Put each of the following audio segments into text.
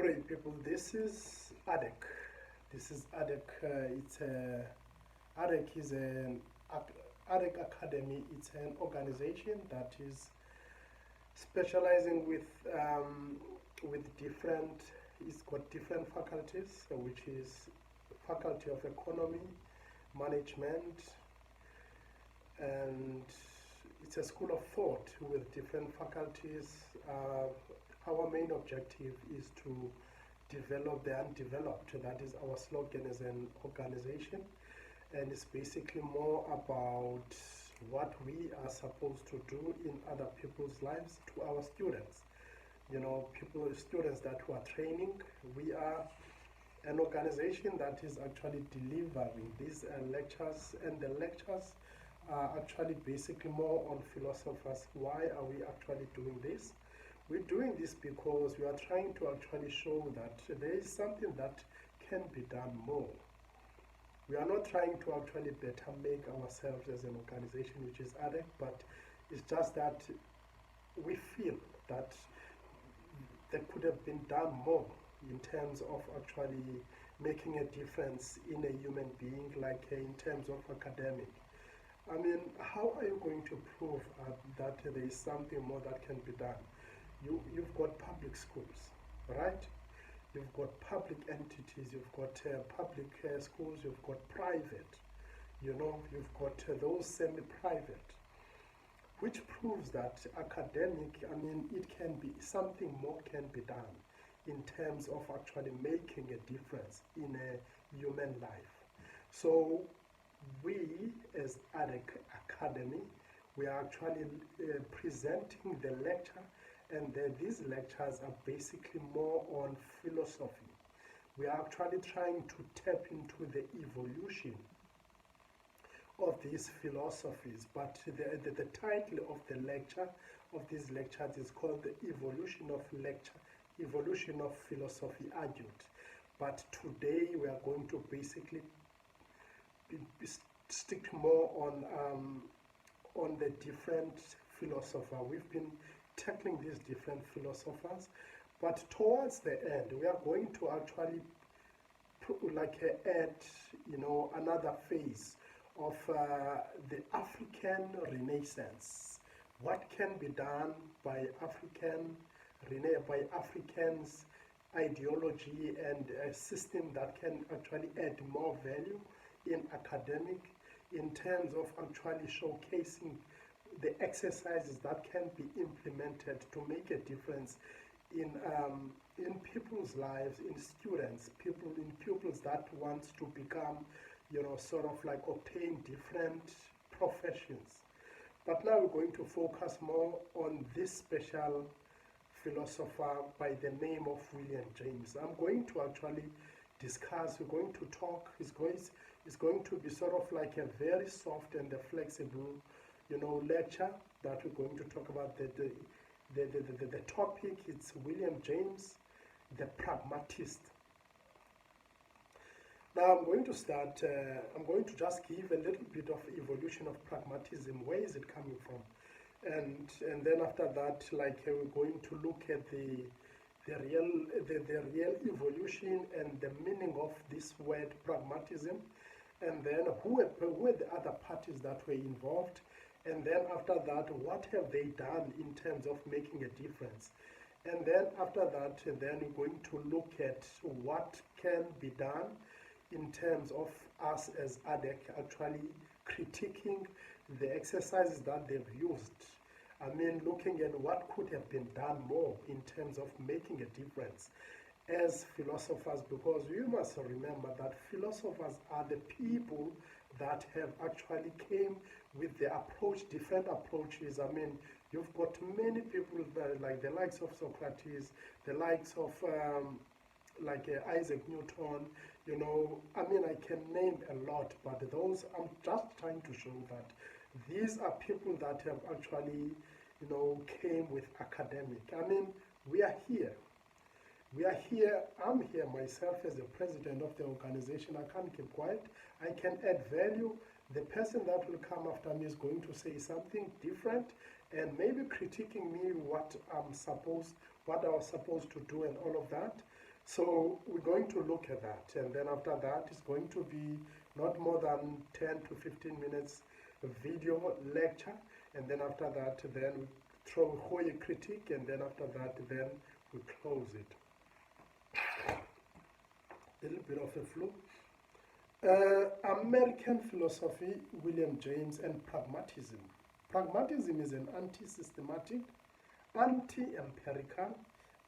Alright, people, this is ADEC. This is ADEC. ADEC is an ADEC Academy. It's an organization that is specializing with different. It's got different faculties, which is Faculty of Economy, Management, and it's a school of thought with different faculties. Our main objective is to develop the undeveloped. That is our slogan as an organization, and it's basically more about what we are supposed to do in other people's lives to our students. Students that who are training. We are an organization that is actually delivering these lectures, and the lectures are actually basically more on philosophers. Why are we actually doing this? We're doing this because we are trying to actually show that there is something that can be done more. We are not trying to actually better make ourselves as an organization, which is ADEC, but it's just that we feel that there could have been done more in terms of actually making a difference in a human being, like in terms of academic. I mean, how are you going to prove that there is something more that can be done? You've got public schools, right? You've got public entities, you've got public schools, you've got private, you've got those semi-private, which proves that academic, I mean, it can be, something more can be done in terms of actually making a difference in a human life. So we as ADEC Academy, we are actually presenting the lecture, and these lectures are basically more on philosophy. We are actually trying to tap into the evolution of these philosophies, but the title of the lecture, of these lectures, is called the Evolution of Philosophy Argued. But today we are going to basically stick more on the different philosophers. We've been tackling these different philosophers, but towards the end we are going to actually add another phase of the African Renaissance. What can be done by Africans' ideology and a system that can actually add more value in academic, in terms of actually showcasing the exercises that can be implemented to make a difference in people's lives, in students, pupils that want to become, obtain different professions. But now we're going to focus more on this special philosopher by the name of William James. I'm going to actually discuss, we're going to talk, it's going to be sort of like a very soft and a flexible lecture that we're going to talk about. The topic, it's William James, the pragmatist. Now I'm going to start, I'm going to just give a little bit of evolution of pragmatism. Where is it coming from? And then after that, we're going to look at the real evolution and the meaning of this word pragmatism, and then who were the other parties that were involved. And then after that, what have they done in terms of making a difference? And then after that, then we're going to look at what can be done in terms of us as ADEC actually critiquing the exercises that they've used. I mean, looking at what could have been done more in terms of making a difference as philosophers, because you must remember that philosophers are the people that have actually came with the approach, different approaches. I mean, you've got many people like the likes of Socrates, the likes of Isaac Newton, I mean, I can name a lot, but those, I'm just trying to show that these are people that have actually, came with academic. I mean, we are here, I'm here myself as the president of the organization. I can't keep quiet, I can add value. The person that will come after me is going to say something different and maybe critiquing me what I was supposed to do and all of that. So we're going to look at that, and then after that it's going to be not more than 10 to 15 minutes video lecture, and then after that then we throw a critique, and then after that then we close it. A little bit of a flu. American philosophy, William James, and pragmatism. Pragmatism is an anti-systematic, anti-empirical,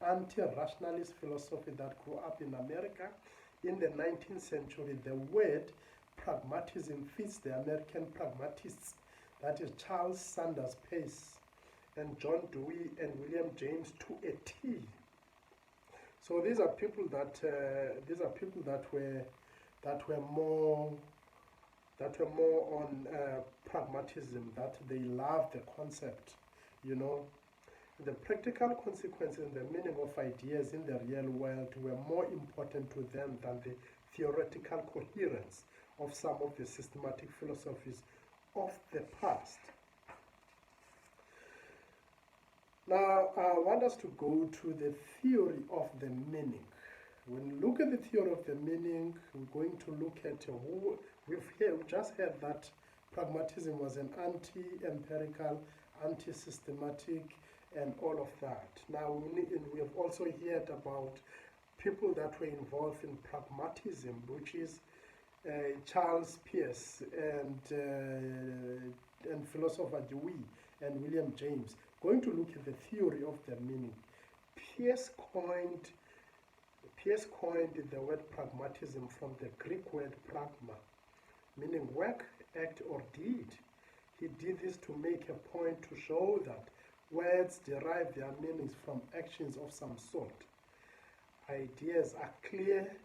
anti-rationalist philosophy that grew up in America in the 19th century. The word pragmatism fits the American pragmatists, that is Charles Sanders Peirce and John Dewey and William James, to a T. So these are people that were more on pragmatism, that they loved the concept, The practical consequences and the meaning of ideas in the real world were more important to them than the theoretical coherence of some of the systematic philosophies of the past. Now, I want us to go to the theory of the meaning. When we look at the theory of the meaning, we're going to look at we've just heard that pragmatism was an anti-empirical, anti-systematic, and all of that. Now, we have also heard about people that were involved in pragmatism, which is Charles Peirce and philosopher Dewey and William James. Going to look at the theory of the meaning. Peirce coined the word pragmatism from the Greek word pragma, meaning work, act, or deed. He did this to make a point to show that words derive their meanings from actions of some sort. Ideas are clear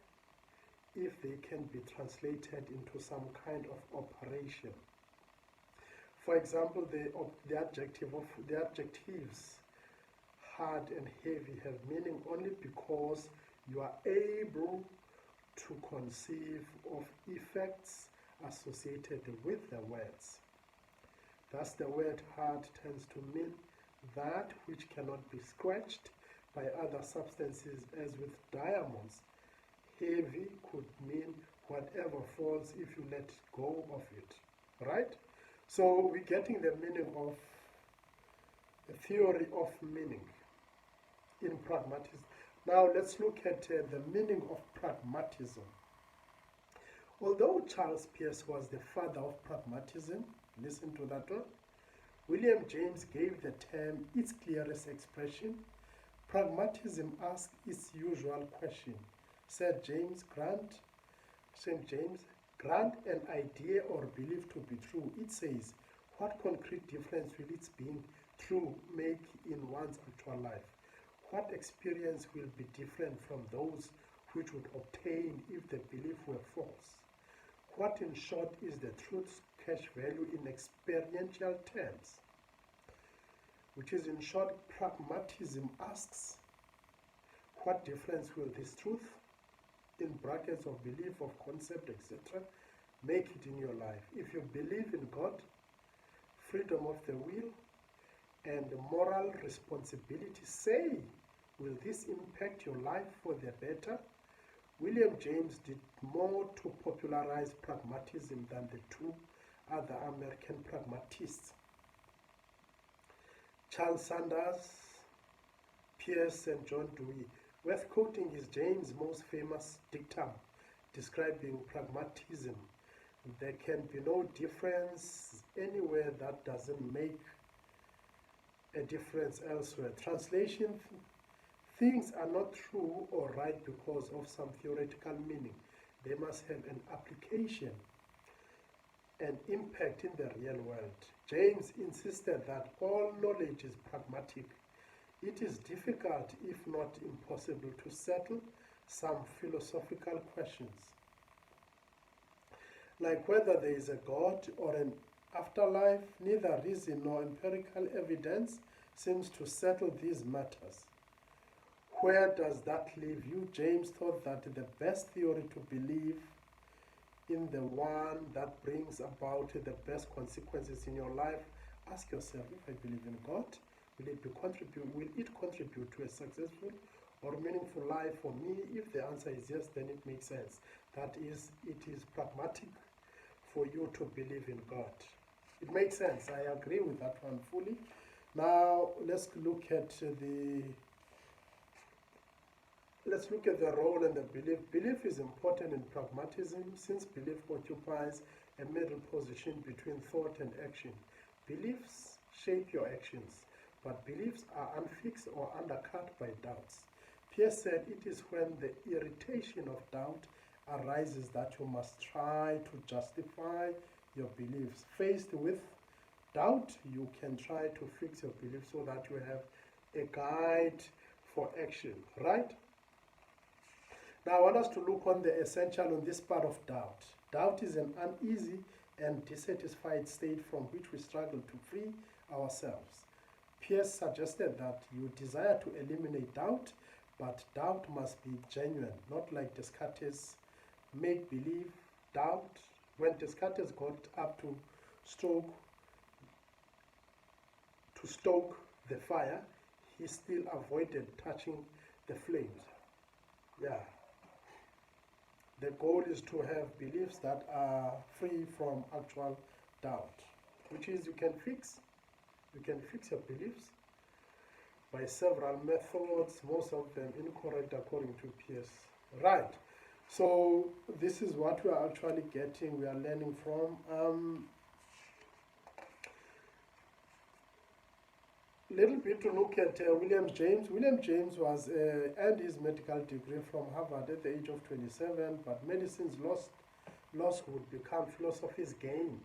if they can be translated into some kind of operation. For example, the adjectives hard and heavy have meaning only because you are able to conceive of effects associated with the words. Thus, the word hard tends to mean that which cannot be scratched by other substances, as with diamonds. Heavy could mean whatever falls if you let go of it, right? So we're getting the meaning of the theory of meaning in pragmatism. Now let's look at the meaning of pragmatism. Although Charles Peirce was the father of pragmatism, listen to that one, William James gave the term its clearest expression. Pragmatism asks its usual question. St. James, grant an idea or belief to be true. It says, what concrete difference will its being true make in one's actual life? What experience will be different from those which would obtain if the belief were false? What, in short, is the truth's cash value in experiential terms? Which is, in short, pragmatism asks, what difference will this truth, in brackets of belief, of concept, etc., make it in your life? If you believe in God, freedom of the will, and moral responsibility, say, will this impact your life for the better? William James did more to popularize pragmatism than the two other American pragmatists, Charles Sanders Peirce and John Dewey. Worth quoting is James' most famous dictum describing pragmatism. There can be no difference anywhere that doesn't make a difference elsewhere. Translation: things are not true or right because of some theoretical meaning. They must have an application and impact in the real world. James insisted that all knowledge is pragmatic. It is difficult, if not impossible, to settle some philosophical questions, like whether there is a God or an afterlife. Neither reason nor empirical evidence seems to settle these matters. Where does that leave you? James thought that the best theory to believe in the one that brings about the best consequences in your life. Ask yourself, if I believe in God, will it contribute to a successful or meaningful life for me? If the answer is yes, then it makes sense. That is, it is pragmatic for you to believe in God. It makes sense. I agree with that one fully. Now let's look at the role and the belief. Belief is important in pragmatism since belief occupies a middle position between thought and action. Beliefs shape your actions, but beliefs are unfixed or undercut by doubts. Pierce said it is when the irritation of doubt arises that you must try to justify your beliefs. Faced with doubt, you can try to fix your beliefs so that you have a guide for action, right? Now I want us to look on the essential on this part of doubt. Doubt is an uneasy and dissatisfied state from which we struggle to free ourselves. Pierce suggested that you desire to eliminate doubt, but doubt must be genuine, not like Descartes' make-believe doubt. When Descartes got up to stoke the fire, he still avoided touching the flames. Yeah. The goal is to have beliefs that are free from actual doubt, which is you can fix your beliefs by several methods, most of them incorrect according to Pierce. Right. So this is what we are actually getting, we are learning from. Little bit to look at William James. William James was earned his medical degree from Harvard at the age of 27, but medicine's loss would become philosophy's gain.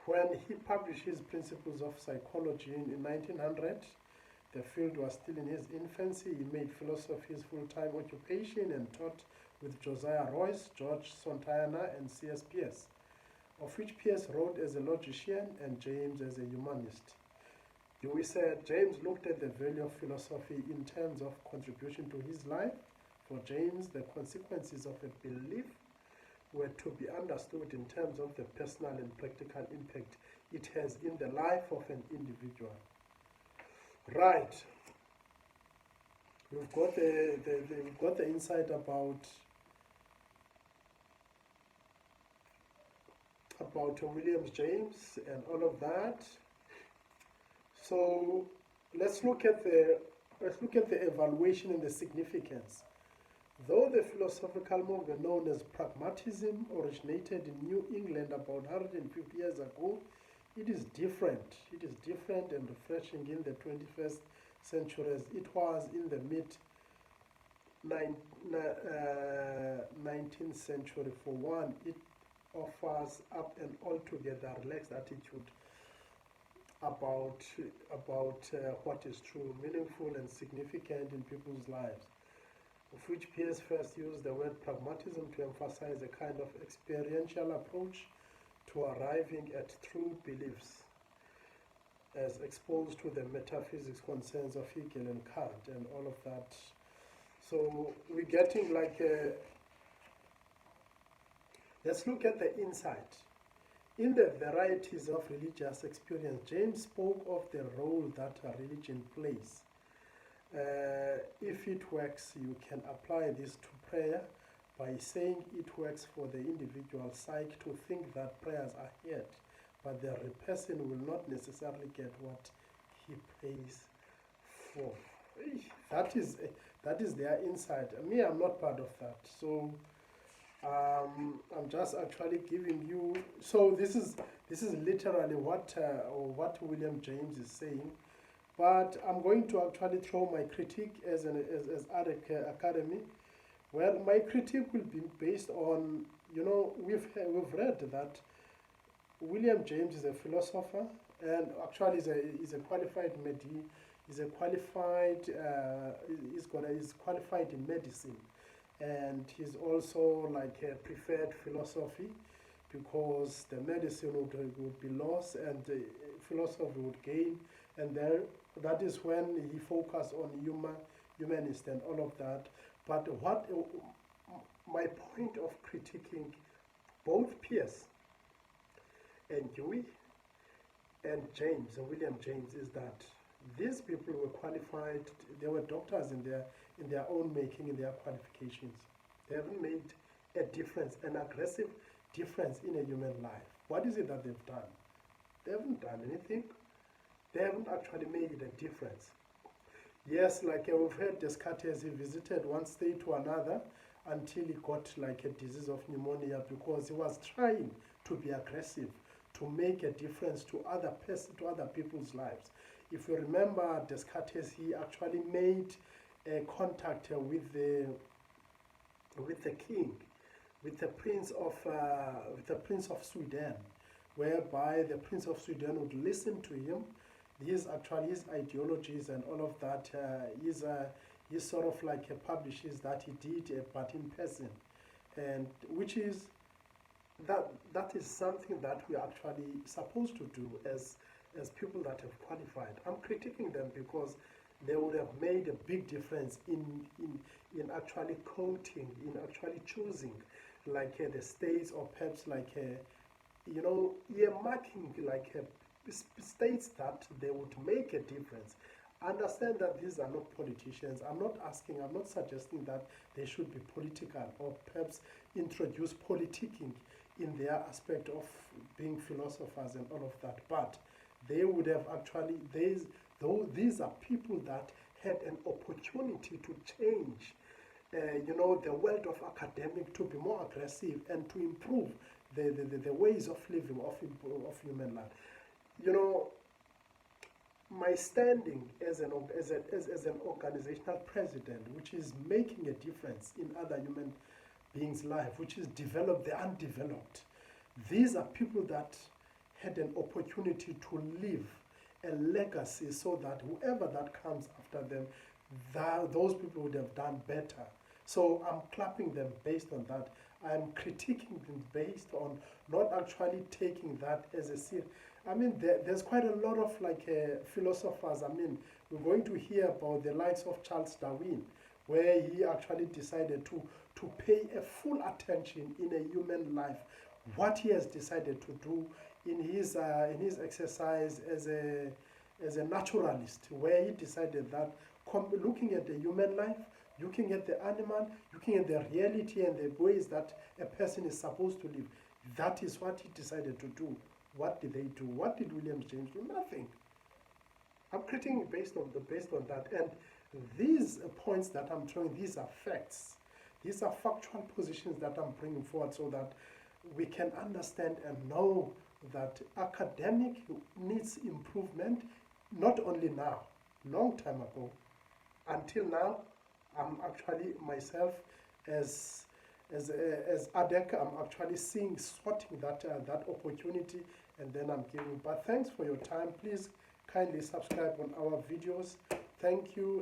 When he published his Principles of Psychology in 1900, the field was still in his infancy. He made philosophy his full-time occupation and taught with Josiah Royce, George Santayana, and C.S. Pierce, of which Pierce wrote as a logician and James as a humanist. We said James looked at the value of philosophy in terms of contribution to his life. For James, the consequences of a belief were to be understood in terms of the personal and practical impact it has in the life of an individual. Right. We've got the insight about William James and all of that. So let's look at the evaluation and the significance. Though the philosophical movement known as pragmatism originated in New England about 150 years ago, it is different. It is different and refreshing in the 21st century as it was in the mid-19th century. For one, it offers up an altogether relaxed attitude about what is true, meaningful, and significant in people's lives, of which Pierce first used the word pragmatism to emphasize a kind of experiential approach to arriving at true beliefs, as exposed to the metaphysics concerns of Hegel and Kant and all of that. So we're getting like let's look at the insight. In the varieties of religious experience, James spoke of the role that a religion plays. If it works, you can apply this to prayer by saying it works for the individual psyche to think that prayers are heard, but the person will not necessarily get what he prays for. That is their insight. Me, I'm not part of that. So I'm just actually giving you. So this is literally what William James is saying. But I'm going to actually throw my critique as academy. Well, my critique will be based on, we've read that William James is a philosopher and actually is a qualified he's qualified in medicine, and he's also like a preferred philosophy because the medicine would be lost and the philosophy would gain, and that is when he focused on humanist and all of that. But what my point of critiquing both Pierce and Dewey and William James, is that these people were qualified, they were doctors in in their own making, in their qualifications. They haven't made a difference, an aggressive difference in a human life. What is it that they've done? They haven't done anything. They haven't actually made a difference. Yes, like we've heard Descartes, he visited one state to another until he got like a disease of pneumonia because he was trying to be aggressive, to make a difference to other people's lives. If you remember Descartes, he actually made a contact with the king, with the prince of Sweden, whereby the prince of Sweden would listen to him. His ideologies and all of that. He's sort of like publishes that he did, but in person, and which is that is something that we are actually supposed to do as people that have qualified. I'm critiquing them because they would have made a big difference in actually quoting, in actually choosing like the states, or perhaps like earmarking like states that they would make a difference. Understand that these are not politicians. I'm not suggesting that they should be political or perhaps introduce politicking in their aspect of being philosophers and all of that. But they would have actually, these are people that had an opportunity to change the world of academic, to be more aggressive and to improve the ways of living of human life. My standing as an organizational president, which is making a difference in other human beings' life, which is develop the undeveloped. These are people that had an opportunity to leave a legacy so that whoever that comes after them, those people would have done better. So I'm clapping them based on that. I'm critiquing them based on not actually taking that as a serious. I mean, there's quite a lot of like philosophers. I mean, we're going to hear about the likes of Charles Darwin, where he actually decided to pay a full attention in a human life, what he has decided to do in his exercise as a naturalist, where he decided that looking at the human life, looking at the animal, looking at the reality and the ways that a person is supposed to live, that is what he decided to do. What did they do? What did William James do? Nothing. I'm critiquing based on that. And these points that I'm throwing, these are facts. These are factual positions that I'm bringing forward so that we can understand and know that academic needs improvement, not only now, long time ago. Until now, I'm actually myself as ADEC, I'm actually sorting that opportunity, and then I'm giving. But thanks for your time. Please kindly subscribe on our videos. Thank you.